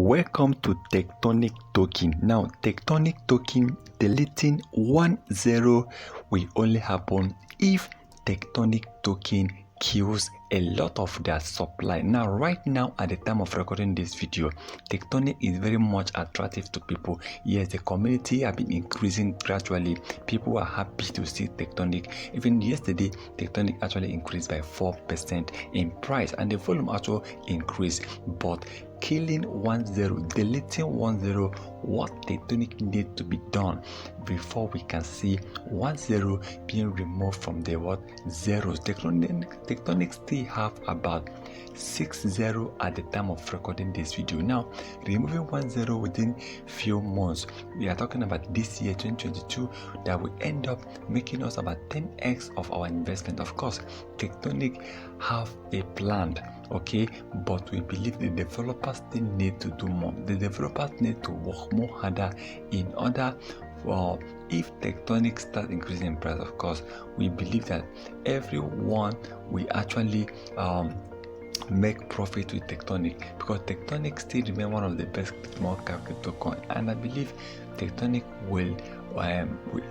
Welcome to Tectonic token. Now, Tectonic token deleting 10 will only happen if Tectonic token kills a lot of their supply. Now, right now, at the time of recording this video, Tectonic is very much attractive to people. Yes, the community have been increasing gradually. People are happy to see Tectonic. Even yesterday, Tectonic actually increased by 4% in price, and the volume also increased. But killing 10, deleting 10, what Tectonic need to be done before we can see 10 being removed from the zeros. Tectonic still have about 60 at the time of recording this video. Now, removing 10 within few months, we are talking about this year 2022, that will end up making us about 10x of our investment. Of course, Tectonic have a plan, okay, but we believe the developers still need to do more. The developers need to work more harder in order for, if Tectonic starts increasing in price, of course, we believe that everyone will actually make profit with Tectonic, because Tectonic still remain one of the best small cap crypto coin, and I believe Tectonic will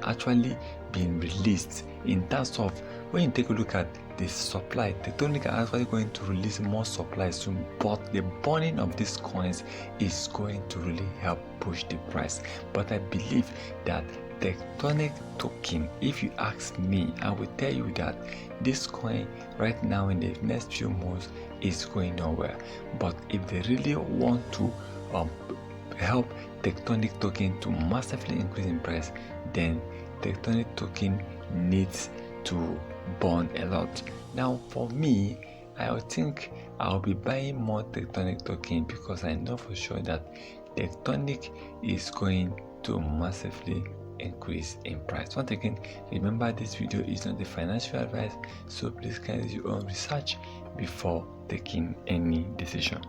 actually be released. In terms of, when you take a look at the supply, Tectonic are actually going to release more supply soon, but the burning of these coins is going to really help push the price. But I believe that Tectonic token, if you ask me, I will tell you that this coin right now in the next few months is going nowhere. But if they really want to help Tectonic token to massively increase in price, then Tectonic token needs to burn a lot. Now, for me, I think I'll be buying more Tectonic token, because I know for sure that Tectonic is going to massively increase in price. Once again, remember, this video is not a financial advice, so please kindly do your own research before taking any decision.